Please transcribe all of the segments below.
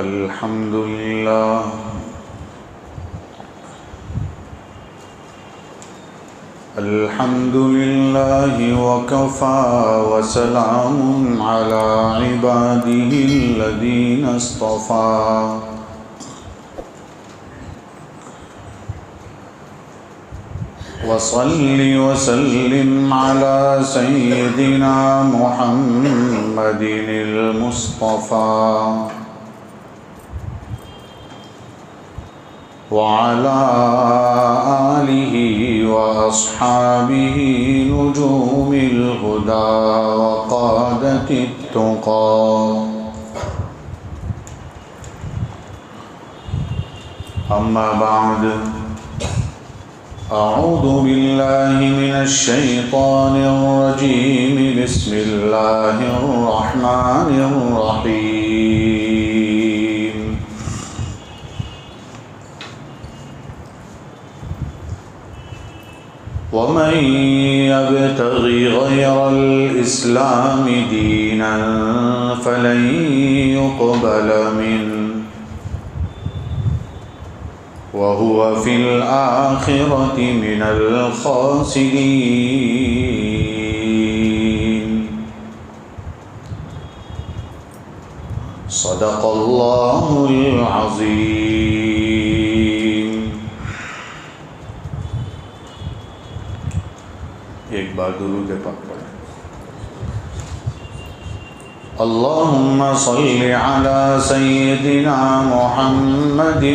الحمد لله الحمد لله وكفى وسلام على عباده الذين اصطفى وصل وسلم على سيدنا محمد المصطفى وعلى آله وأصحابه نجوم الهدى وقادة التقى. أما بعد، أعوذ بالله من الشيطان الرجيم. بسم الله الرحمن الرحيم. ومن يبتغ غير الإسلام دينا فلن يقبل منه وهو في الآخرة من الخاسرين. صدق الله العظيم. ایک بار درود پاک پڑھیں. اللهم صل على سيدنا محمد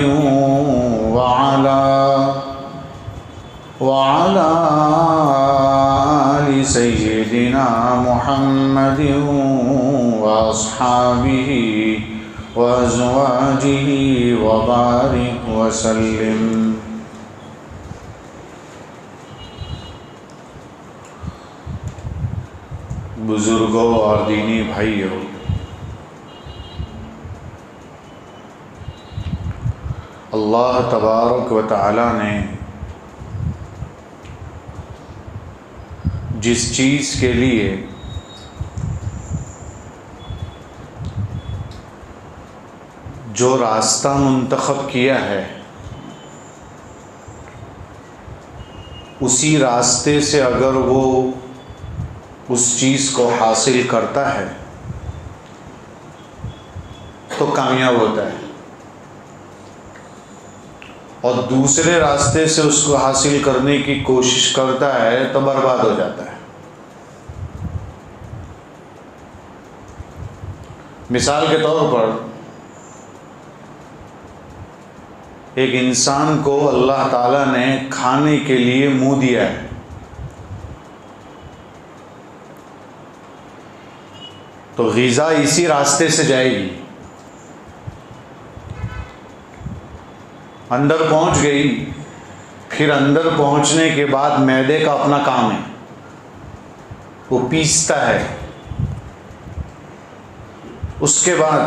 وعلى آل سيدنا محمد وأصحابه وأزواجه وبارك وسلم. بزرگوں اور دینی بھائیوں، اللہ تبارک و تعالی نے جس چیز کے لیے جو راستہ منتخب کیا ہے اسی راستے سے اگر وہ اس چیز کو حاصل کرتا ہے تو کامیاب ہوتا ہے، اور دوسرے راستے سے اس کو حاصل کرنے کی کوشش کرتا ہے تو برباد ہو جاتا ہے. مثال کے طور پر ایک انسان کو اللہ تعالیٰ نے کھانے کے لیے منہ دیا ہے، تو غذا اسی راستے سے جائے گی، اندر پہنچ گئی، پھر اندر پہنچنے کے بعد معدے کا اپنا کام ہے، وہ پیستا ہے. اس کے بعد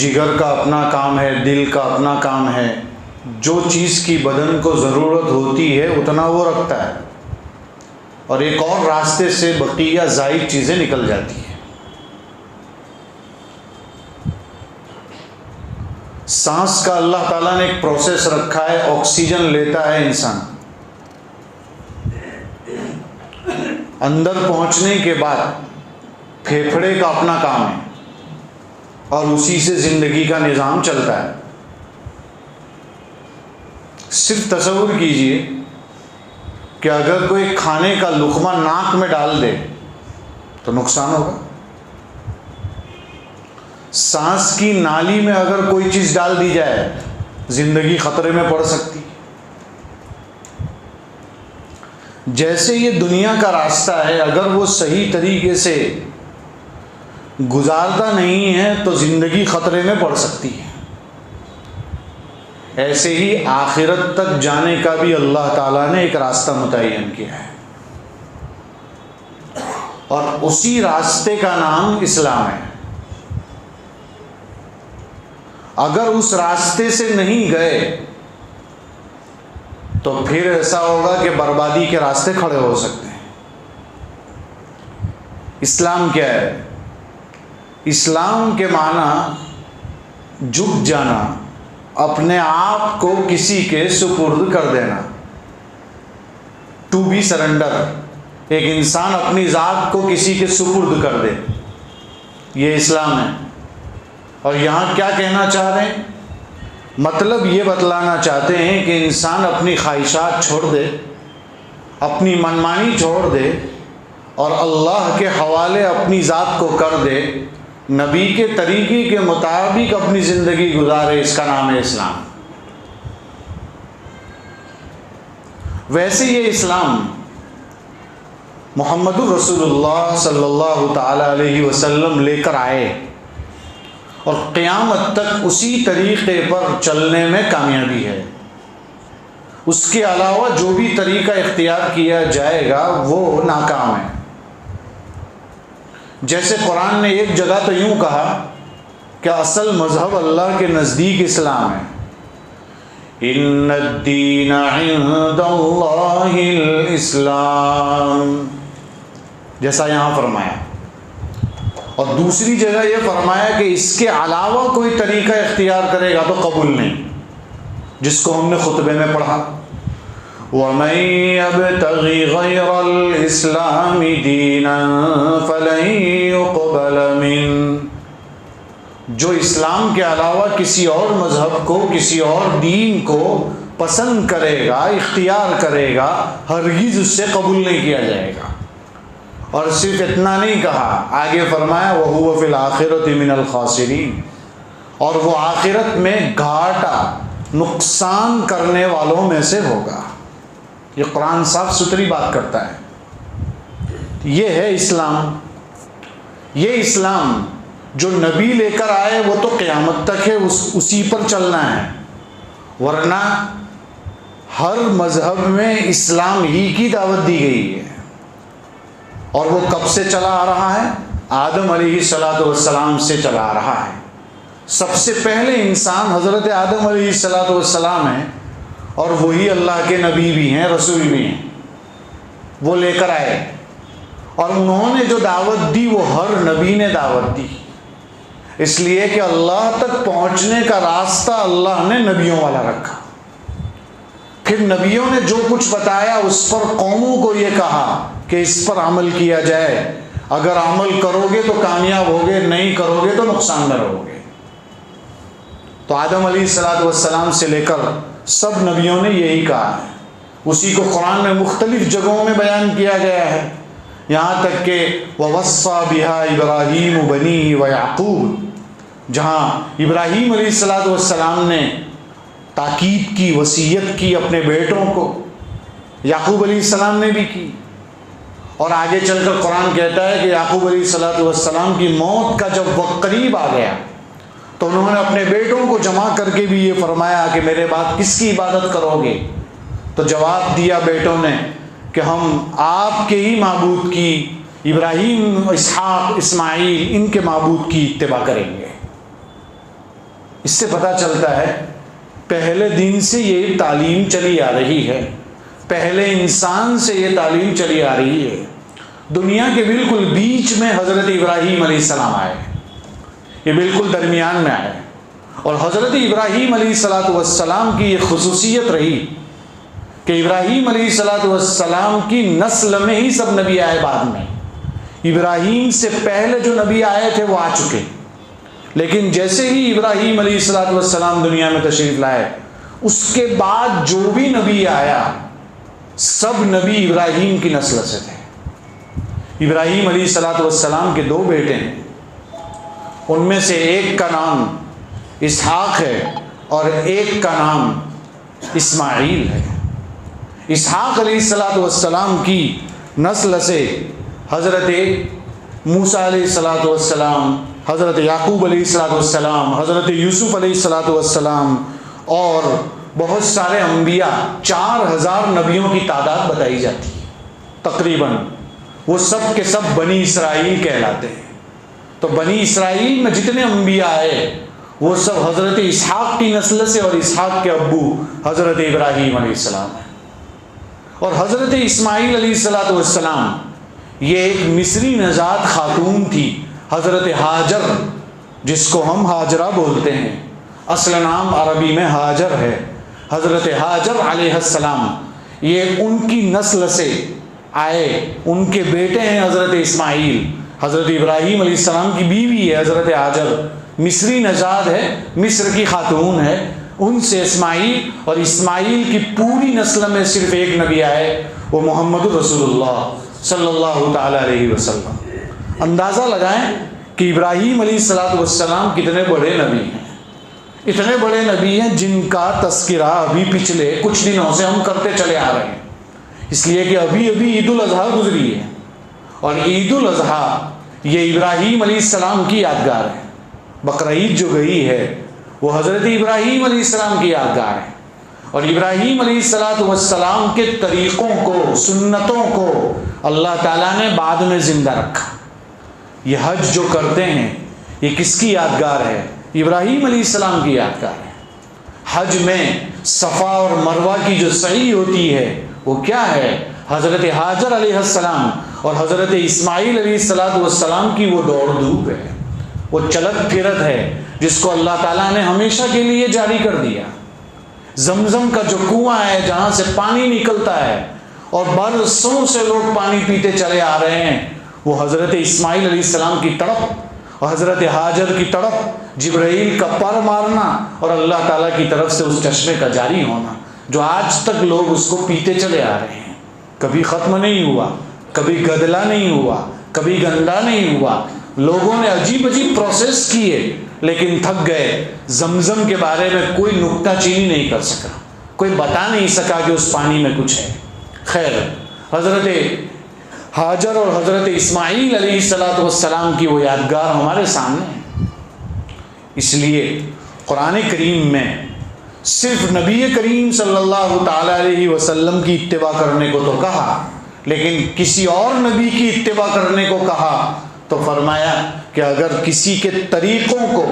جگر کا اپنا کام ہے، دل کا اپنا کام ہے. جو چیز کی بدن کو ضرورت ہوتی ہے اتنا وہ رکھتا ہے، اور ایک اور راستے سے بقیہ زائد چیزیں نکل جاتی ہیں. سانس کا اللہ تعالیٰ نے ایک پروسیس رکھا ہے، آکسیجن لیتا ہے انسان، اندر پہنچنے کے بعد پھیپھڑے کا اپنا کام ہے، اور اسی سے زندگی کا نظام چلتا ہے. صرف تصور کیجئے کہ اگر کوئی کھانے کا لقمہ ناک میں ڈال دے تو نقصان ہوگا. سانس کی نالی میں اگر کوئی چیز ڈال دی جائے زندگی خطرے میں پڑ سکتی. جیسے یہ دنیا کا راستہ ہے، اگر وہ صحیح طریقے سے گزارتا نہیں ہے تو زندگی خطرے میں پڑ سکتی ہے. ایسے ہی آخرت تک جانے کا بھی اللہ تعالیٰ نے ایک راستہ متعین کیا ہے، اور اسی راستے کا نام اسلام ہے. اگر اس راستے سے نہیں گئے تو پھر ایسا ہوگا کہ بربادی کے راستے کھڑے ہو سکتے ہیں. اسلام کیا ہے؟ اسلام کے معنی جھک جانا، اپنے آپ کو کسی کے سپرد کر دینا، ٹو بی سرنڈر، ایک انسان اپنی ذات کو کسی کے سپرد کر دے، یہ اسلام ہے۔ اور یہاں کیا کہنا چاہ رہے ہیں؟ مطلب یہ بتلانا چاہتے ہیں کہ انسان اپنی خواہشات چھوڑ دے، اپنی منمانی چھوڑ دے، اور اللہ کے حوالے اپنی ذات کو کر دے، نبی کے طریقے کے مطابق اپنی زندگی گزارے، اس کا نام ہے اسلام۔ ویسے یہ اسلام محمد الرسول اللہ صلی اللہ تعالی علیہ وسلم لے کر آئے، اور قیامت تک اسی طریقے پر چلنے میں کامیابی ہے۔ اس کے علاوہ جو بھی طریقہ اختیار کیا جائے گا وہ ناکام ہے۔ جیسے قرآن نے ایک جگہ تو یوں کہا کہ اصل مذہب اللہ کے نزدیک اسلام ہے، ان الدین عند اللہ الاسلام، جیسا یہاں فرمایا، اور دوسری جگہ یہ فرمایا کہ اس کے علاوہ کوئی طریقہ اختیار کرے گا تو قبول نہیں، جس کو ہم نے خطبے میں پڑھا، وَمَن يَبْتَغِ غَيْرَ الْإِسْلَامِ دِينًا فَلَن يُقْبَلَ مِنْهُ، جو اسلام کے علاوہ کسی اور مذہب کو، کسی اور دین کو پسند کرے گا، اختیار کرے گا، ہرگز اس سے قبول نہیں کیا جائے گا۔ اور صرف اتنا نہیں کہا، آگے فرمایا وَهُوَ فِي الْآخِرَةِ مِنَ الْخَاسِرِينَ، اور وہ آخرت میں گھاٹا، نقصان کرنے والوں میں سے ہوگا۔ یہ قرآن صاف ستھری بات کرتا ہے۔ یہ ہے اسلام۔ یہ اسلام جو نبی لے کر آئے وہ تو قیامت تک ہے، اسی پر چلنا ہے، ورنہ ہر مذہب میں اسلام ہی کی دعوت دی گئی ہے۔ اور وہ کب سے چلا آ رہا ہے؟ آدم علیہ السلام سے چلا آ رہا ہے۔ سب سے پہلے انسان حضرت آدم علیہ السلام ہیں، اور وہی اللہ کے نبی بھی ہیں، رسول بھی ہیں، وہ لے کر آئے، اور انہوں نے جو دعوت دی وہ ہر نبی نے دعوت دی، اس لیے کہ اللہ تک پہنچنے کا راستہ اللہ نے نبیوں والا رکھا۔ پھر نبیوں نے جو کچھ بتایا اس پر قوموں کو یہ کہا کہ اس پر عمل کیا جائے، اگر عمل کرو گے تو کامیاب ہوگے، نہیں کرو گے تو نقصان میں رہو گے۔ تو آدم علیہ السلام سے لے کر سب نبیوں نے یہی کہا ہے، اسی کو قرآن میں مختلف جگہوں میں بیان کیا گیا ہے، یہاں تک کہ وَوَصَّى بِهَا إِبْرَاهِيمُ بَنِيهِ وَيَعْقُوبُ، جہاں ابراہیم علیہ السلام نے تاکید کی، وصیت کی اپنے بیٹوں کو، یعقوب علیہ السلام نے بھی کی، اور آگے چل کر قرآن کہتا ہے کہ یعقوب علیہ السلام کی موت کا جب وقت قریب آ گیا تو انہوں نے اپنے بیٹوں کو جمع کر کے بھی یہ فرمایا کہ میرے بعد کس کی عبادت کرو گے؟ تو جواب دیا بیٹوں نے کہ ہم آپ کے ہی معبود کی، ابراہیم، اسحاق، اسماعیل، ان کے معبود کی اتباع کریں گے۔ اس سے پتہ چلتا ہے پہلے دن سے یہ تعلیم چلی آ رہی ہے، پہلے انسان سے یہ تعلیم چلی آ رہی ہے۔ دنیا کے بالکل بیچ میں حضرت ابراہیم علیہ السلام آئے، یہ بالکل درمیان میں آئے، اور حضرت ابراہیم علیہ السلام کی یہ خصوصیت رہی کہ ابراہیم علیہ السلام کی نسل میں ہی سب نبی آئے بعد میں۔ ابراہیم سے پہلے جو نبی آئے تھے وہ آ چکے، لیکن جیسے ہی ابراہیم علیہ السلام دنیا میں تشریف لائے، اس کے بعد جو بھی نبی آیا سب نبی ابراہیم کی نسل سے تھے۔ ابراہیم علیہ السلام کے 2 بیٹے ہیں، ان میں سے ایک کا نام اسحاق ہے اور ایک کا نام اسماعیل ہے۔ اسحاق علیہ السلام کی نسل سے حضرت موسیٰ علیہ السلام، حضرت یعقوب علیہ السلام، حضرت یوسف علیہ السلام، اور بہت سارے انبیاء، 4000 نبیوں کی تعداد بتائی جاتی ہے تقریباً، وہ سب کے سب بنی اسرائیل کہلاتے ہیں۔ تو بنی اسرائیل میں جتنے انبیاء آئے وہ سب حضرت اسحاق کی نسل سے، اور اسحاق کے ابو حضرت ابراہیم علیہ السلام ہیں۔ اور حضرت اسماعیل علیہ السلام یہ ایک مصری نژاد خاتون تھی، حضرت ہاجر جس کو ہم ہاجرہ بولتے ہیں، اصل نام عربی میں ہاجر ہے، حضرت ہاجر علیہ السلام یہ ان کی نسل سے آئے، ان کے بیٹے ہیں حضرت اسماعیل، حضرت ابراہیم علیہ السلام کی بیوی ہے حضرت ہاجر، مصری نژاد ہے، مصر کی خاتون ہے، ان سے اسماعیل، اور اسماعیل کی پوری نسل میں صرف ایک نبی آئے، وہ محمد رسول اللہ صلی اللہ تعالی علیہ وسلم۔ اندازہ لگائیں کہ ابراہیم علیہ السلام کتنے بڑے نبی ہیں، اتنے بڑے نبی ہیں جن کا تذکرہ ابھی پچھلے کچھ دنوں سے ہم کرتے چلے آ رہے ہیں، اس لیے کہ ابھی عید الاضحیٰ گزری ہے، اور عید الاضحیٰ یہ ابراہیم علیہ السلام کی یادگار ہے۔ بقرعید جو گئی ہے وہ حضرت ابراہیم علیہ السلام کی یادگار ہے، اور ابراہیم علیہ السلام کے طریقوں کو، سنتوں کو اللہ تعالیٰ نے بعد میں زندہ رکھا۔ یہ حج جو کرتے ہیں یہ کس کی یادگار ہے؟ ابراہیم علیہ السلام کی یادگار ہے۔ حج میں صفا اور مروہ کی جو سعی ہوتی ہے وہ کیا ہے؟ حضرت ہاجر علیہ السلام اور حضرت اسماعیل علیہ السلام کی وہ دوڑ دھوپ ہے، وہ چلت پھرت ہے جس کو اللہ تعالیٰ نے ہمیشہ کے لیے جاری کر دیا۔ زمزم کا جو کنواں ہے جہاں سے پانی نکلتا ہے اور برسوں سے لوگ پانی پیتے چلے آ رہے ہیں، وہ حضرت اسماعیل علیہ السلام کی تڑپ اور حضرت ہاجر کی تڑپ، جبرائیل کا پر مارنا اور اللہ تعالیٰ کی طرف سے اس چشمے کا جاری ہونا، جو آج تک لوگ اس کو پیتے چلے آ رہے ہیں، کبھی ختم نہیں ہوا، کبھی گدلا نہیں ہوا، کبھی گندا نہیں ہوا۔ لوگوں نے عجیب عجیب پروسیس کیے لیکن تھک گئے۔ زمزم کے بارے میں کوئی نکتہ چینی نہیں کر سکا، کوئی بتا نہیں سکا کہ اس پانی میں کچھ ہے۔ خیر، حضرت ہاجر اور حضرت اسماعیل علیہ السلام کی وہ یادگار ہمارے سامنے ہے۔ اس لیے قرآن کریم میں صرف نبی کریم صلی اللہ تعالی علیہ وسلم کی اتباع کرنے کو تو کہا، لیکن کسی اور نبی کی اتباع کرنے کو کہا تو فرمایا کہ اگر کسی کے طریقوں کو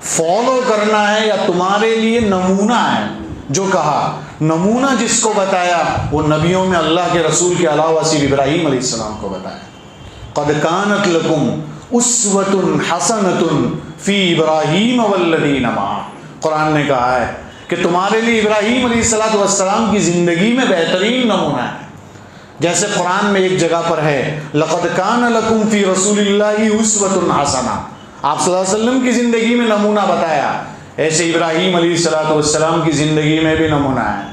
فالو کرنا ہے یا تمہارے لیے نمونہ ہے، جو کہا نمونہ جس کو بتایا وہ نبیوں میں اللہ کے رسول کے علاوہ صرف ابراہیم علیہ السلام کو بتایا۔ قد کانت لکم اسوۃ حسنۃ فی ابراہیم والذین معہ، قرآن نے کہا ہے کہ تمہارے لیے ابراہیم علیہ السلام کی زندگی میں بہترین نمونہ ہے۔ جیسے قرآن میں ایک جگہ پر ہے لقد کان لکم فی رسول اللہ اسوۃ حسنہ، آپ صلی اللہ علیہ وسلم کی زندگی میں نمونہ بتایا، ایسے ابراہیم علیہ السلام کی زندگی میں بھی نمونہ ہے۔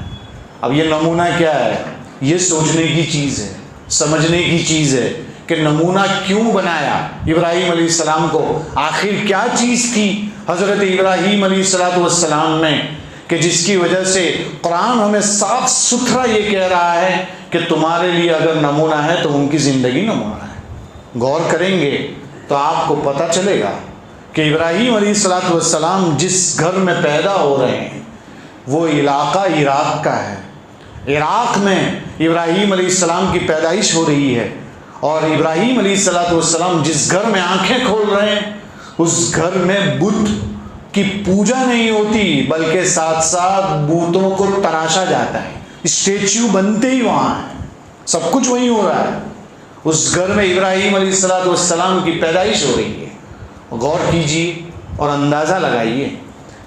اب یہ نمونہ کیا ہے؟ یہ سوچنے کی چیز ہے، سمجھنے کی چیز ہے کہ نمونہ کیوں بنایا ابراہیم علیہ السلام کو، آخر کیا چیز تھی حضرت ابراہیم علیہ السلام میں کہ جس کی وجہ سے قرآن ہمیں صاف ستھرا یہ کہہ رہا ہے کہ تمہارے لیے اگر نمونہ ہے تو ان کی زندگی نمونہ ہے۔ غور کریں گے تو آپ کو پتہ چلے گا کہ ابراہیم علیہ السلام جس گھر میں پیدا ہو رہے ہیں وہ علاقہ عراق کا ہے۔ عراق میں ابراہیم علیہ السلام کی پیدائش ہو رہی ہے، اور ابراہیم علیہ السلام جس گھر میں آنکھیں کھول رہے ہیں اس گھر میں بت کی پوجا نہیں ہوتی، بلکہ ساتھ ساتھ بتوں کو تراشا جاتا ہے، اسٹیچو بنتے ہی وہاں ہیں، سب کچھ وہیں ہو رہا ہے۔ اس گھر میں ابراہیم علیہ السلام کی پیدائش ہو رہی ہے۔ غور کیجیے اور اندازہ لگائیے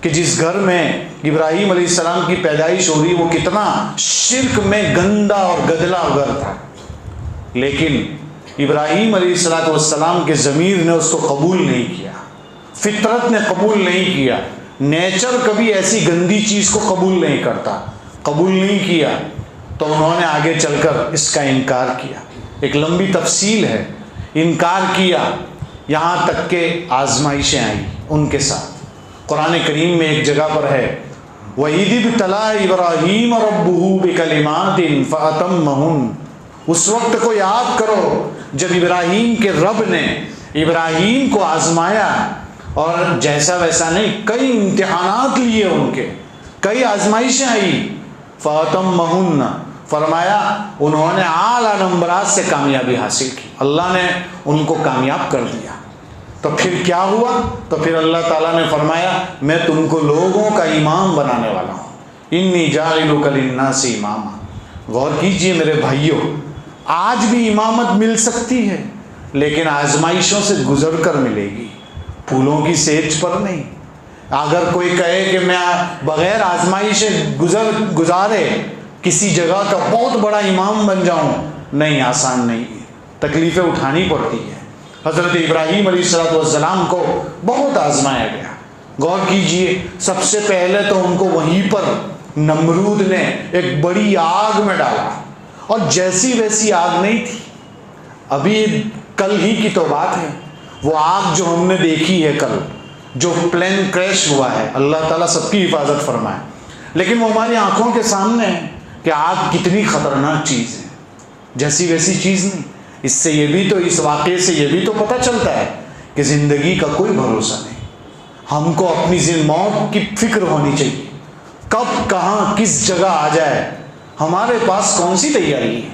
کہ جس گھر میں ابراہیم علیہ السلام کی پیدائش ہو رہی وہ کتنا شرک میں گندا اور گدلا گھر تھا، لیکن ابراہیم علیہ السلام کے ضمیر نے اس کو قبول نہیں کیا، فطرت نے قبول نہیں کیا، نیچر کبھی ایسی گندی چیز کو قبول نہیں کرتا، قبول نہیں کیا، تو انہوں نے آگے چل کر اس کا انکار کیا۔ ایک لمبی تفصیل ہے، انکار کیا یہاں تک کہ آزمائشیں آئیں ان کے ساتھ۔ قرآن کریم میں ایک جگہ پر ہے وَإِذِ ابْتَلَىٰ إِبْرَاهِيمَ رَبُّهُ بِكَلِمَاتٍ فَأَتَمَّهُنَّ، اس وقت کو یاد کرو جب ابراہیم کے رب نے ابراہیم کو آزمایا، اور جیسا ویسا نہیں، کئی امتحانات لیے، ان کے کئی آزمائشیں آئی۔ فَأَتَمَّهُنَّ، فرمایا انہوں نے اعلیٰ نمبرات سے کامیابی حاصل کی، اللہ نے ان کو کامیاب کر دیا۔ تو پھر کیا ہوا؟ تو پھر اللہ تعالیٰ نے فرمایا میں تم کو لوگوں کا امام بنانے والا ہوں، انی جاعلک للناس اماما۔ غور کیجئے میرے بھائیوں، آج بھی امامت مل سکتی ہے، لیکن آزمائشوں سے گزر کر ملے گی، پھولوں کی سیج پر نہیں۔ اگر کوئی کہے کہ میں بغیر آزمائش گزارے کسی جگہ کا بہت بڑا امام بن جاؤں، نہیں، آسان نہیں ہے، تکلیفیں اٹھانی پڑتی ہے۔ حضرت ابراہیم علیہ السلام کو بہت آزمایا گیا۔ غور کیجئے، سب سے پہلے تو ان کو وہیں پر نمرود نے ایک بڑی آگ میں ڈالا، اور جیسی ویسی آگ نہیں تھی، ابھی کل ہی کی تو بات ہے، وہ آگ جو ہم نے دیکھی ہے کل، جو پلین کریش ہوا ہے، اللہ تعالیٰ سب کی حفاظت فرمائے، لیکن وہ ہماری آنکھوں کے سامنے ہے کہ آگ کتنی خطرناک چیز ہے، جیسی ویسی چیز نہیں۔ اس سے یہ بھی تو، اس واقعے سے یہ بھی تو پتہ چلتا ہے کہ زندگی کا کوئی بھروسہ نہیں۔ ہم کو اپنی موت کی فکر ہونی چاہیے، کب کہاں کس جگہ آ جائے، ہمارے پاس کون سی تیاری ہے،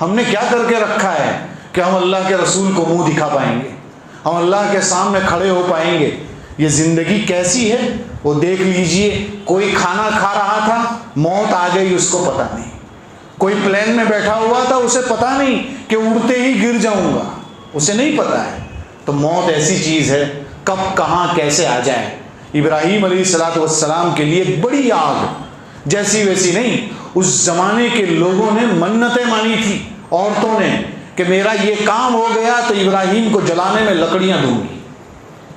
ہم نے کیا کر کے رکھا ہے کہ ہم اللہ کے رسول کو منہ دکھا پائیں گے، ہم اللہ کے سامنے کھڑے ہو پائیں گے۔ یہ زندگی کیسی ہے وہ دیکھ لیجئے، کوئی کھانا کھا رہا تھا، موت آ گئی، اس کو پتہ نہیں، کوئی پلین میں بیٹھا ہوا تھا، اسے پتہ نہیں کہ اڑتے ہی گر جاؤں گا، اسے نہیں پتہ ہے۔ تو موت ایسی چیز ہے، کب کہاں کیسے آ جائے۔ ابراہیم علیہ السلام کے لیے ایک بڑی آگ، جیسی ویسی نہیں، اس زمانے کے لوگوں نے منتیں مانی تھی، عورتوں نے، کہ میرا یہ کام ہو گیا تو ابراہیم کو جلانے میں لکڑیاں دوں گی۔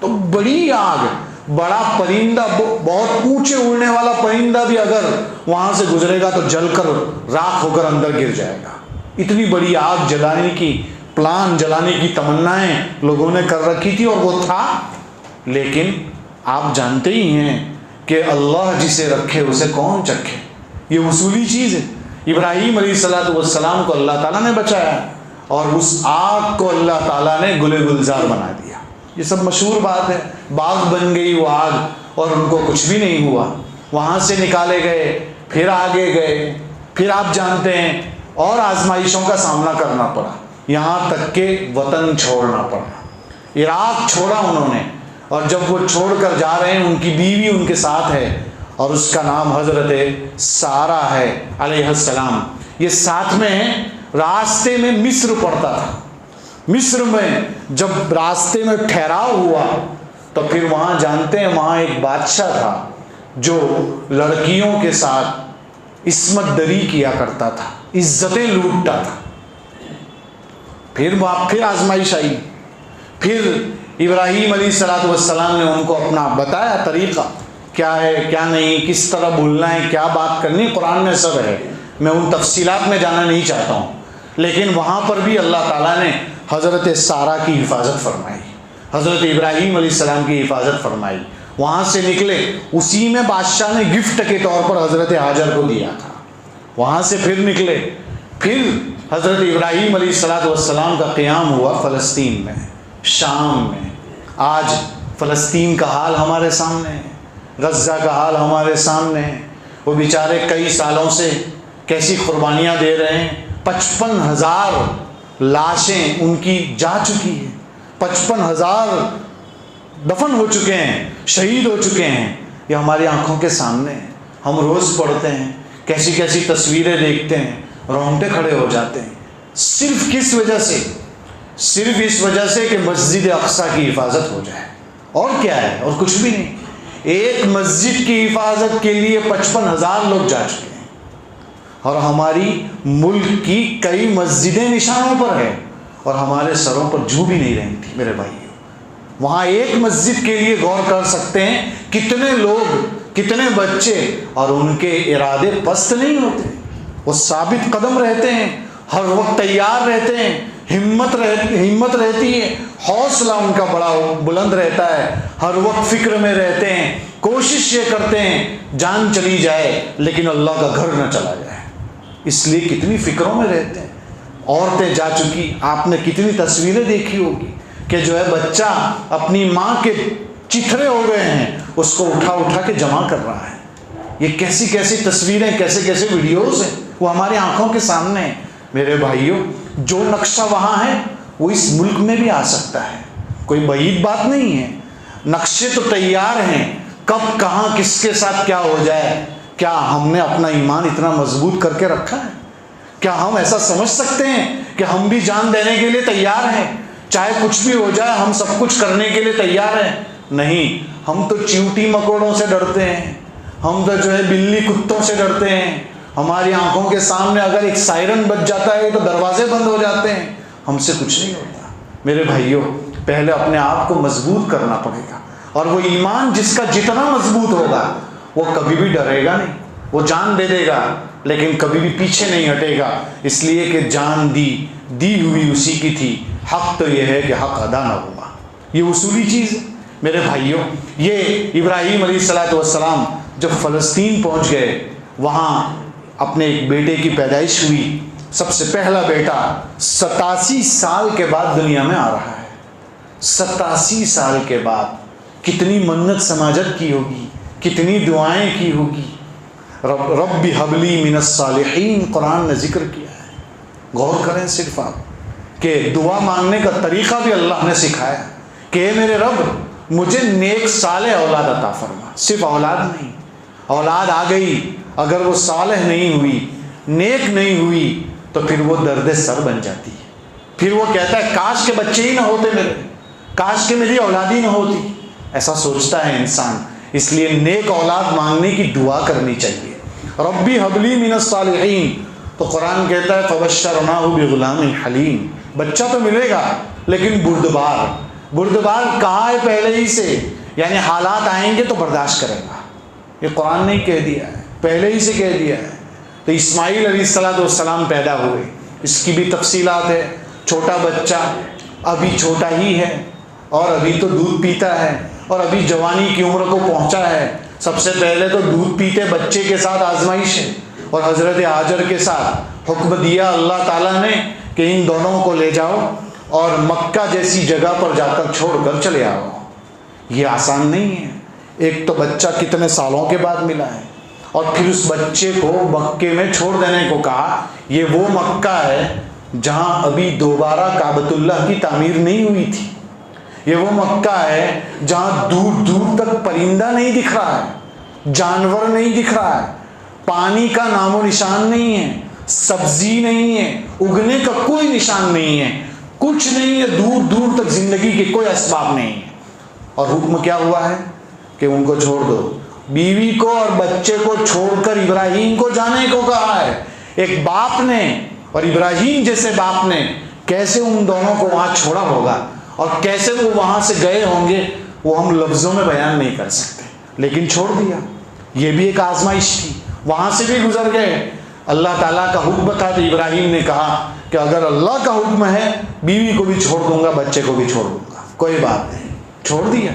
تو بڑی آگ، بڑا پرندہ، بہت اونچے اڑنے والا پرندہ بھی اگر وہاں سے گزرے گا تو جل کر راکھ ہو کر اندر گر جائے گا۔ اتنی بڑی آگ جلانے کی پلان، جلانے کی تمنائیں لوگوں نے کر رکھی تھی، اور وہ تھا، لیکن آپ جانتے ہی ہیں کہ اللہ جسے رکھے اسے کون چکھے، یہ اصولی چیز ہے۔ ابراہیم علیہ السلام کو اللہ تعالیٰ نے بچایا، اور اس آگ کو اللہ تعالیٰ نے گل گلزار بنا دیا۔ یہ سب مشہور بات ہے، باغ بن گئی وہ آگ، اور ان کو کچھ بھی نہیں ہوا، وہاں سے نکالے گئے، پھر آگے گئے، پھر آپ جانتے ہیں اور آزمائشوں کا سامنا کرنا پڑا، یہاں تک کہ وطن چھوڑنا پڑا، عراق چھوڑا انہوں نے، اور جب وہ چھوڑ کر جا رہے ہیں، ان کی بیوی ان کے ساتھ ہے، اور اس کا نام حضرت سارہ ہے علیہ السلام۔ یہ ساتھ میں ہیں، راستے میں مصر پڑتا تھا، مصر میں جب راستے میں ٹھہراؤ ہوا تو پھر وہاں جانتے ہیں، وہاں ایک بادشاہ تھا جو لڑکیوں کے ساتھ عصمت دری کیا کرتا تھا، عزتیں لوٹتا تھا۔ پھر آزمائش آئی، پھر ابراہیم علیہ السلام نے ان کو اپنا بتایا طریقہ، کیا ہے کیا نہیں، کس طرح بولنا ہے، کیا بات کرنی، قرآن میں سب ہے، میں ان تفصیلات میں جانا نہیں چاہتا ہوں، لیکن وہاں پر بھی اللہ تعالیٰ نے حضرت سارہ کی حفاظت فرمائی، حضرت ابراہیم علیہ السلام کی حفاظت فرمائی۔ وہاں سے نکلے، اسی میں بادشاہ نے گفٹ کے طور پر حضرت ہاجر کو دیا تھا، وہاں سے پھر نکلے، پھر حضرت ابراہیم علیہ السلام کا قیام ہوا فلسطین میں، شام میں۔ آج فلسطین کا حال ہمارے سامنے ہے، غزہ کا حال ہمارے سامنے ہے، وہ بیچارے کئی سالوں سے کیسی قربانیاں دے رہے ہیں، 55,000 لاشیں ان کی جا چکی ہیں، 55,000 دفن ہو چکے ہیں، شہید ہو چکے ہیں، یہ ہماری آنکھوں کے سامنے ہے۔ ہم روز پڑھتے ہیں، کیسی کیسی تصویریں دیکھتے ہیں، رونگٹے کھڑے ہو جاتے ہیں، صرف کس وجہ سے؟ صرف اس وجہ سے کہ مسجد اقصیٰ کی حفاظت ہو جائے، اور کیا ہے، اور کچھ بھی نہیں۔ ایک مسجد کی حفاظت کے لیے 55,000 لوگ جا چکے ہیں، اور ہماری ملک کی کئی مسجدیں نشانوں پر ہیں، اور ہمارے سروں پر جو بھی نہیں رہی تھی میرے بھائیوں۔ وہاں ایک مسجد کے لیے غور کر سکتے ہیں، کتنے لوگ، کتنے بچے، اور ان کے ارادے پست نہیں ہوتے، وہ ثابت قدم رہتے ہیں، ہر وقت تیار رہتے ہیں، ہمت رہتی ہے، حوصلہ ان کا بڑا بلند رہتا ہے، ہر وقت فکر میں رہتے ہیں، کوشش یہ کرتے ہیں جان چلی جائے لیکن اللہ کا گھر نہ چلا جائے، اس لیے کتنی فکروں میں رہتے ہیں۔ عورتیں جا چکی، آپ نے کتنی تصویریں دیکھی ہوگی کہ جو ہے بچہ اپنی ماں کے چتھرے ہو گئے ہیں، اس کو اٹھا اٹھا کے جمع کر رہا ہے۔ یہ کیسی کیسی تصویریں، کیسے کیسے ویڈیوز ہیں، وہ ہماری آنکھوں کے سامنے ہیں۔ میرے بھائیوں، جو نقشہ وہاں ہے وہ اس ملک میں بھی آ سکتا ہے، کوئی بعید بات نہیں ہے، نقشے تو تیار ہیں، کب کہاں کس کے ساتھ کیا ہو جائے۔ کیا ہم نے اپنا ایمان اتنا مضبوط کر کے رکھا ہے؟ کیا ہم ایسا سمجھ سکتے ہیں کہ ہم بھی جان دینے کے لیے تیار ہیں؟ چاہے کچھ بھی ہو جائے ہم سب کچھ کرنے کے لیے تیار ہیں. نہیں، ہم تو چیونٹی مکوڑوں سے ڈرتے ہیں، ہم تو جو ہے بلی کتوں سے ڈرتے ہیں. ہماری آنکھوں کے سامنے اگر ایک سائرن بج جاتا ہے تو دروازے بند ہو جاتے ہیں. ہم سے کچھ نہیں ہوتا. میرے بھائیوں، پہلے اپنے آپ کو مضبوط کرنا پڑے گا. اور وہ ایمان جس کا جتنا مضبوط ہوگا وہ کبھی بھی ڈرے گا نہیں. وہ جان دے دے گا لیکن کبھی بھی پیچھے نہیں ہٹے گا، اس لیے کہ جان دی ہوئی اسی کی تھی. حق تو یہ ہے کہ حق ادا نہ ہوا. یہ اصولی چیز ہے میرے بھائیوں. یہ ابراہیم علیہ السلام جب فلسطین پہنچ گئے، وہاں اپنے ایک بیٹے کی پیدائش ہوئی. سب سے پہلا بیٹا 87 سال کے بعد دنیا میں آ رہا ہے. 87 سال کے بعد کتنی منت سماجت کی ہوگی، کتنی دعائیں کی ہوگی. رب حبلی من الصالحین قرآن نے ذکر کیا ہے. غور کریں صرف آپ کہ دعا مانگنے کا طریقہ بھی اللہ نے سکھایا کہ اے میرے رب مجھے نیک صالح اولاد عطا فرما. صرف اولاد نہیں، اولاد آ گئی اگر وہ صالح نہیں ہوئی، نیک نہیں ہوئی تو پھر وہ درد سر بن جاتی ہے. پھر وہ کہتا ہے کاش کے بچے ہی نہ ہوتے میرے، کاش کہ میری اولاد ہی نہ ہوتی. ایسا سوچتا ہے انسان. اس لیے نیک اولاد مانگنے کی دعا کرنی چاہیے. ربی حبلی من الصالحین. تو قرآن کہتا ہے فبشرناہ بغلام حلیم. بچہ تو ملے گا لیکن بردبار کہا ہے پہلے ہی سے، یعنی حالات آئیں گے تو برداشت کرے گا. یہ قرآن نے کہہ دیا ہے، پہلے ہی سے کہہ دیا ہے. تو اسماعیل علیہ السلام پیدا ہوئے. اس کی بھی تفصیلات ہے. چھوٹا بچہ ابھی چھوٹا ہی ہے اور ابھی تو دودھ پیتا ہے اور ابھی جوانی کی عمر کو پہنچا ہے. سب سے پہلے تو دودھ پیتے بچے کے ساتھ آزمائش ہے. اور حضرت ہاجر کے ساتھ حکم دیا اللہ تعالیٰ نے کہ ان دونوں کو لے جاؤ اور مکہ جیسی جگہ پر جا کر چھوڑ کر چلے آؤ. یہ آسان نہیں ہے. ایک تو بچہ کتنے سالوں کے بعد ملا ہے اور پھر اس بچے کو مکے میں چھوڑ دینے کو کہا. یہ وہ مکہ ہے جہاں ابھی دوبارہ کعبۃ اللہ کی تعمیر نہیں ہوئی تھی. یہ وہ مکہ ہے جہاں دور دور تک پرندہ نہیں دکھ رہا ہے، جانور نہیں دکھ رہا ہے، پانی کا نام و نشان نہیں ہے، سبزی نہیں ہے، اگنے کا کوئی نشان نہیں ہے، کچھ نہیں ہے. دور دور تک زندگی کے کوئی اسباب نہیں ہے. اور حکم کیا ہوا ہے کہ ان کو چھوڑ دو. بیوی کو اور بچے کو چھوڑ کر ابراہیم کو جانے کو کہا ہے. ایک باپ نے اور ابراہیم جیسے باپ نے کیسے ان دونوں کو وہاں چھوڑا ہوگا اور کیسے وہ وہاں سے گئے ہوں گے وہ ہم لفظوں میں بیان نہیں کر سکتے، لیکن چھوڑ دیا. یہ بھی ایک آزمائش تھی. وہاں سے بھی گزر گئے. اللہ تعالیٰ کا حکم تھا تو ابراہیم نے کہا کہ اگر اللہ کا حکم ہے بیوی کو بھی چھوڑ دوں گا، بچے کو بھی چھوڑ دوں گا، کوئی بات نہیں. چھوڑ دیا.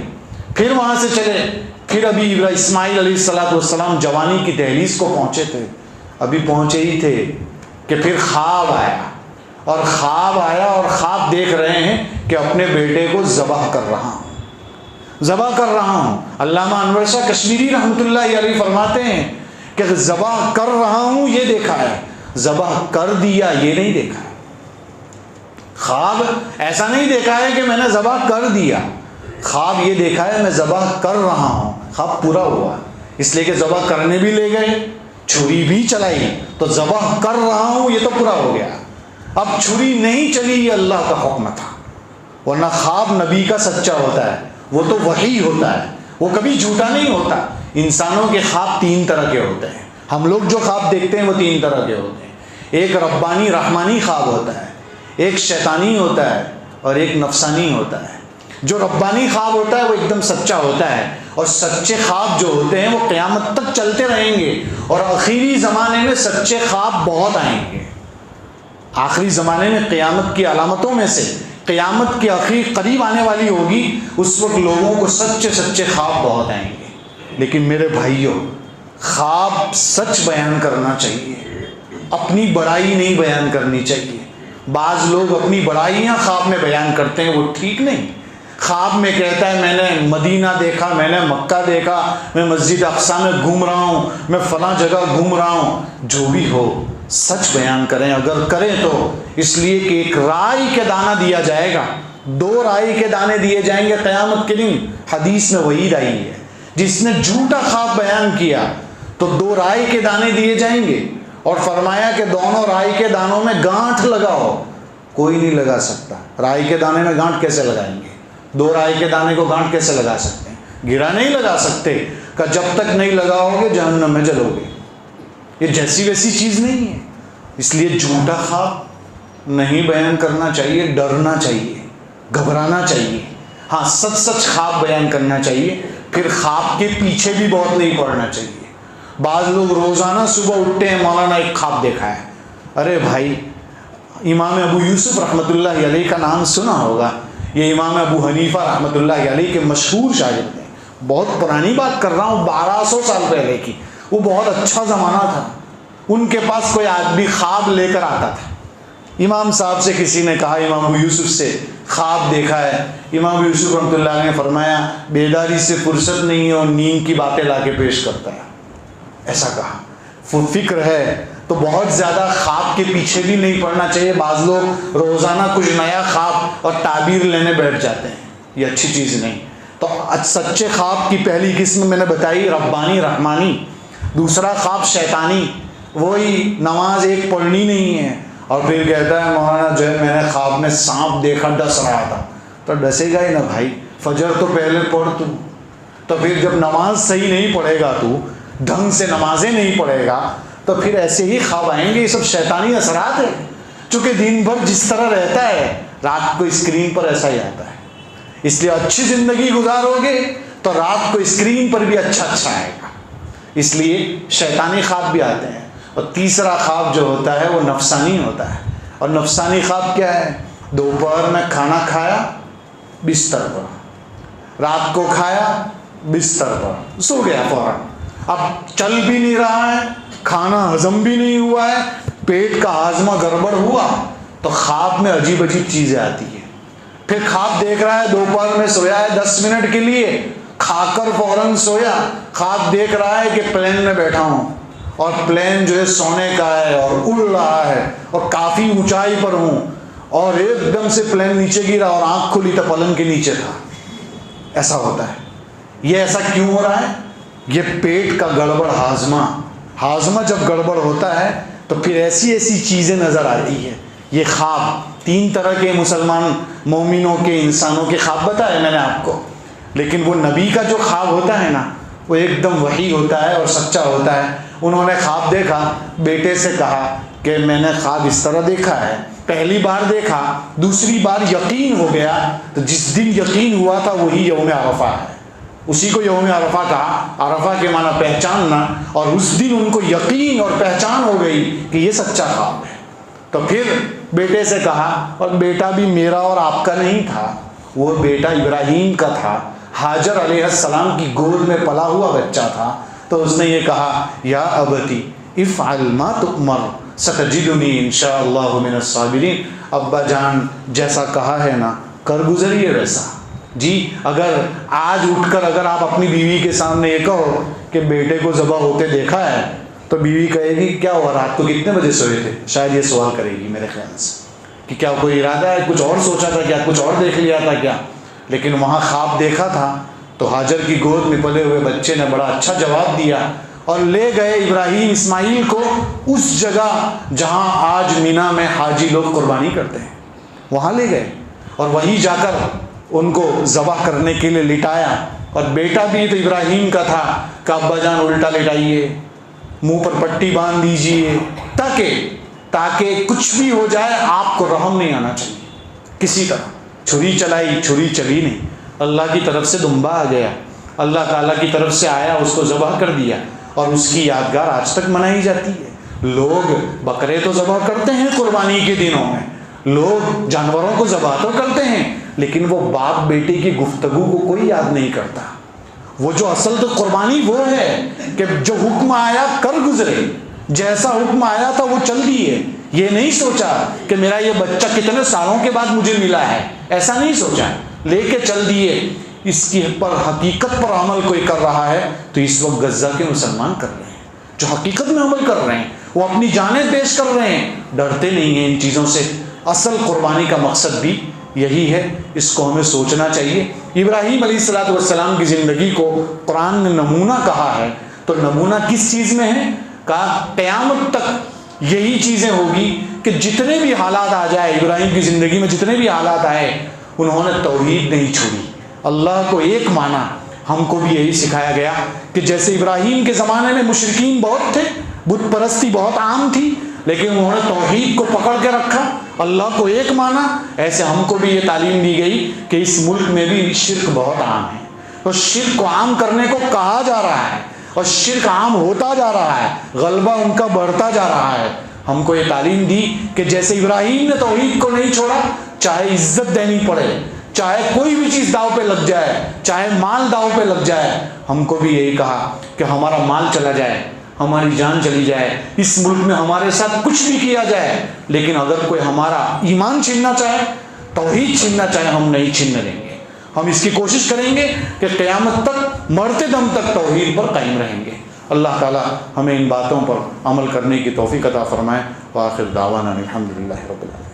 پھر وہاں سے چلے. پھر ابھی اسماعیل علیہ السلام جوانی کی دہلیز کو پہنچے تھے. ابھی پہنچے ہی تھے کہ پھر خواب آیا اور خواب دیکھ رہے ہیں کہ اپنے بیٹے کو ذبح کر رہا ہوں. علامہ انور شاہ کشمیری رحمۃ اللہ علیہ فرماتے ہیں کہ ذبح کر رہا ہوں یہ دیکھا ہے، ذبح کر دیا یہ نہیں دیکھا ہے. خواب ایسا نہیں دیکھا ہے کہ میں نے ذبح کر دیا، خواب یہ دیکھا ہے میں ذبح کر رہا ہوں. خواب پورا ہوا اس لیے کہ ذبح کرنے بھی لے گئے، چھری بھی چلائی، تو ذبح کر رہا ہوں یہ تو پورا ہو گیا. اب چھری نہیں چلی یہ اللہ کا حکم تھا. ورنہ خواب نبی کا سچا ہوتا ہے، وہ تو وحی ہوتا ہے، وہ کبھی جھوٹا نہیں ہوتا. انسانوں کے خواب 3 طرح کے ہوتے ہیں. ہم لوگ جو خواب دیکھتے ہیں وہ 3 طرح کے ہوتے ہیں. ایک ربانی رحمانی خواب ہوتا ہے، ایک شیطانی ہوتا ہے اور ایک نفسانی ہوتا ہے. جو ربانی خواب ہوتا ہے وہ ایک دم سچا ہوتا ہے اور سچے خواب جو ہوتے ہیں وہ قیامت تک چلتے رہیں گے اور آخری زمانے میں سچے خواب بہت آئیں گے. آخری زمانے میں قیامت کی علامتوں میں سے قیامت کی آخری قریب آنے والی ہوگی، اس وقت لوگوں کو سچے خواب بہت آئیں گے. لیکن میرے بھائیوں، خواب سچ بیان کرنا چاہیے، اپنی بڑائی نہیں بیان کرنی چاہیے. بعض لوگ اپنی بڑائیاں خواب میں بیان کرتے ہیں، وہ ٹھیک نہیں. خواب میں کہتا ہے میں نے مدینہ دیکھا، میں نے مکہ دیکھا، میں مسجد اقصی میں گھوم رہا ہوں، میں فلاں جگہ گھوم رہا ہوں. جو بھی ہو سچ بیان کریں، اگر کریں تو اس لیے کہ ایک رائی کے دانہ دیا جائے گا، 2 رائی کے دانے دیے جائیں گے قیامت کے دن. حدیث میں وہی رائی ہے، جس نے جھوٹا خواب بیان کیا تو 2 رائی کے دانے دیے جائیں گے اور فرمایا کہ دونوں رائی کے دانوں میں گانٹھ لگاؤ کوئی نہیں لگا سکتا. رائی کے دانے میں گانٹھ کیسے لگائیں گے؟ 2 رائی کے دانے کو گانٹھ کیسے لگا سکتے ہیں؟ گرا نہیں لگا سکتے. کہ جب تک نہیں لگاؤ گے جہنم میں جلو گے. یہ جیسی ویسی چیز نہیں ہے. اس لیے جھوٹا خواب نہیں بیان کرنا چاہیے، ڈرنا چاہیے، گھبرانا چاہیے. ہاں سچ سچ خواب بیان کرنا چاہیے. پھر خواب کے پیچھے بھی بہت نہیں پڑنا چاہیے. بعض لوگ روزانہ صبح اٹھتے ہیں، مولانا ایک خواب دیکھا ہے. ارے بھائی، امام ابو یوسف رحمۃ اللہ علیہ کا نام سنا ہوگا. یہ امام ابو حنیفہ رحمۃ اللہ علیہ کے مشہور شاگرد ہیں. بہت پرانی بات کر رہا ہوں، 1200 سال پہلے کی. وہ بہت اچھا زمانہ تھا. ان کے پاس کوئی آدمی خواب لے کر آتا تھا. امام صاحب سے کسی نے کہا، امام ابو یوسف سے، خواب دیکھا ہے. امام ابو یوسف رحمۃ اللہ علیہ نے فرمایا بیداری سے فرصت نہیں ہے اور نیند کی باتیں لا کے پیش کرتا ہے. ایسا کہا. فکر ہے تو بہت زیادہ خواب کے پیچھے بھی نہیں پڑنا چاہیے. بعض لوگ روزانہ کچھ نیا خواب اور تعبیر لینے بیٹھ جاتے ہیں. یہ اچھی چیز نہیں. تو سچے خواب کی پہلی قسم میں نے بتائی ربانی رحمانی. دوسرا خواب شیطانی، وہی نماز ایک پڑھنی نہیں ہے اور پھر کہتا ہے مولانا جو ہے میں نے خواب میں سانپ دیکھا، ڈس رہا تھا. تو ڈسے گا ہی نا بھائی. فجر تو پہلے پڑھ تو پھر جب نماز صحیح نہیں پڑھے گا، تو ڈھنگ سے نمازیں نہیں پڑھے گا، تو پھر ایسے ہی خواب آئیں گے. یہ سب شیطانی اثرات ہیں. چونکہ دن بھر جس طرح رہتا ہے رات کو اسکرین پر ایسا ہی آتا ہے. اس لیے اچھی زندگی گزارو گے تو رات کو اسکرین پر بھی اچھا آئے گا. اس لیے شیطانی خواب بھی آتے ہیں. اور تیسرا خواب جو ہوتا ہے وہ نفسانی ہوتا ہے. اور نفسانی خواب کیا ہے؟ دوپہر میں کھانا کھایا بستر پر، رات کو کھایا بستر پر، سو گیا فوراً. اب چل بھی نہیں رہا ہے، کھانا ہضم بھی نہیں ہوا ہے، پیٹ کا ہاضمہ گڑبڑ ہوا، تو خواب میں عجیب عجیب چیزیں آتی ہیں. پھر خواب دیکھ رہا ہے دوپہر میں سویا ہے 10 منٹ کے لیے، کھا کر فوراً سویا. خواب دیکھ رہا ہے کہ پلین میں بیٹھا ہوں اور پلین جو ہے سونے کا ہے اور اڑ رہا ہے اور کافی اونچائی پر ہوں، اور ایک دم سے پلین نیچے گرا اور آنکھ کھلی تو پلنگ کے نیچے تھا. ایسا ہوتا ہے. یہ ایسا کیوں ہو رہا ہے؟ یہ پیٹ کا گڑبڑ ہاضمہ جب گڑبڑ ہوتا ہے تو پھر ایسی ایسی چیزیں نظر آتی ہیں. یہ خواب 3 طرح کے مسلمان مومنوں کے، انسانوں کے خواب بتائے میں نے آپ کو. لیکن وہ نبی کا جو خواب ہوتا ہے نا، وہ ایک دم وحی ہوتا ہے اور سچا ہوتا ہے. انہوں نے خواب دیکھا، بیٹے سے کہا کہ میں نے خواب اس طرح دیکھا ہے. پہلی بار دیکھا، دوسری بار یقین ہو گیا. تو جس دن یقین ہوا تھا وہی یوم عرفہ ہے. اسی کو یوم عرفہ کہا. عرفہ کے معنی پہچاننا. اور اس دن ان کو یقین اور پہچان ہو گئی کہ یہ سچا خواب ہے. تو پھر بیٹے سے کہا، اور بیٹا بھی میرا اور آپ کا نہیں تھا، وہ بیٹا ابراہیم کا تھا. حاجر علیہ السلام کی گود میں پلا ہوا بچہ تھا. تو اس نے یہ کہا یا ابتی افعل ما تؤمر ستجدنی انشاءاللہ من الصابرین. ابا جان جیسا کہا ہے نا کر گزریے ویسا. جی اگر آج اٹھ کر اگر آپ اپنی بیوی کے سامنے یہ کہو کہ بیٹے کو ذبح ہوتے دیکھا ہے، تو بیوی کہے گی کیا ہوا رات کو کتنے بجے سوئے تھے؟ شاید یہ سوال کرے گی میرے خیال سے کہ کیا کوئی ارادہ ہے، کچھ اور سوچا تھا کیا، کچھ اور دیکھ لیا تھا کیا. لیکن وہاں خواب دیکھا تھا تو حاجر کی گود میں پلے ہوئے بچے نے بڑا اچھا جواب دیا اور لے گئے ابراہیم اسماعیل کو اس جگہ جہاں آج مینا میں حاجی لوگ قربانی کرتے ہیں. وہاں لے گئے اور وہیں جا کر ان کو ذبح کرنے کے لیے لٹایا. اور بیٹا بھی تو ابراہیم کا تھا کہ ابا جان الٹا لٹائیے، منہ پر پٹی باندھ دیجیے، تاکہ کچھ بھی ہو جائے آپ کو رحم نہیں آنا چاہیے کسی طرح. چھری چلائی، چھری چلی نہیں. اللہ کی طرف سے دمبا آ گیا، اللہ تعالیٰ کی طرف سے آیا، اس کو ذبح کر دیا. اور اس کی یادگار آج تک منائی جاتی ہے. لوگ بکرے تو ذبح کرتے ہیں قربانی کے دنوں میں، لوگ جانوروں کو ذبح تو کرتے ہیں، لیکن وہ باپ بیٹے کی گفتگو کو کوئی یاد نہیں کرتا. وہ جو اصل تو قربانی وہ ہے کہ جو حکم آیا کر گزرے، جیسا حکم آیا تھا وہ چل دیے. یہ نہیں سوچا کہ میرا یہ بچہ کتنے سالوں کے بعد مجھے ملا ہے، ایسا نہیں سوچا، لے کے چل دیے. اس کی پر حقیقت پر عمل کوئی کر رہا ہے تو اس وقت غزہ کے مسلمان کر رہے ہیں جو حقیقت میں عمل کر رہے ہیں. وہ اپنی جانیں پیش کر رہے ہیں، ڈرتے نہیں ہیں ان چیزوں سے. اصل قربانی کا مقصد بھی یہی ہے. اس کو ہمیں سوچنا چاہیے. ابراہیم علیہ السلام کی زندگی کو قرآن نے نمونہ کہا ہے. تو نمونہ کس چیز میں ہے؟ کہا قیامت تک یہی چیزیں ہوگی کہ جتنے بھی حالات آ جائے، ابراہیم کی زندگی میں جتنے بھی حالات آئے، انہوں نے توحید نہیں چھوڑی، اللہ کو ایک مانا۔ ہم کو بھی یہی سکھایا گیا کہ جیسے ابراہیم کے زمانے میں مشرکین بہت تھے، بت پرستی بہت عام تھی، لیکن انہوں نے توحید کو پکڑ کے رکھا، اللہ کو ایک مانا، ایسے ہم کو بھی یہ تعلیم دی گئی کہ اس ملک میں بھی شرک بہت عام ہے، اور شرک کو عام کرنے کو کہا جا رہا ہے، اور شرک عام ہوتا جا رہا ہے، غلبہ ان کا بڑھتا جا رہا ہے۔ ہم کو یہ تعلیم دی کہ جیسے ابراہیم نے توحید کو نہیں چھوڑا، چاہے عزت دینی پڑے، چاہے کوئی بھی چیز داؤ پہ لگ جائے، چاہے مال داؤ پہ لگ جائے، ہم کو بھی یہی کہا کہ ہمارا مال چلا جائے، ہماری جان چلی جائے، اس ملک میں ہمارے ساتھ کچھ بھی کیا جائے، لیکن اگر کوئی ہمارا ایمان چھیننا چاہے، توحید چھیننا چاہے، ہم نہیں چھیننے دیں گے۔ ہم اس کی کوشش کریں گے کہ قیامت تک، مرتے دم تک توحید پر قائم رہیں گے۔ اللہ تعالی ہمیں ان باتوں پر عمل کرنے کی توفیق عطا فرمائے۔ وآخر دعوانا الحمدللہ رب العالمین۔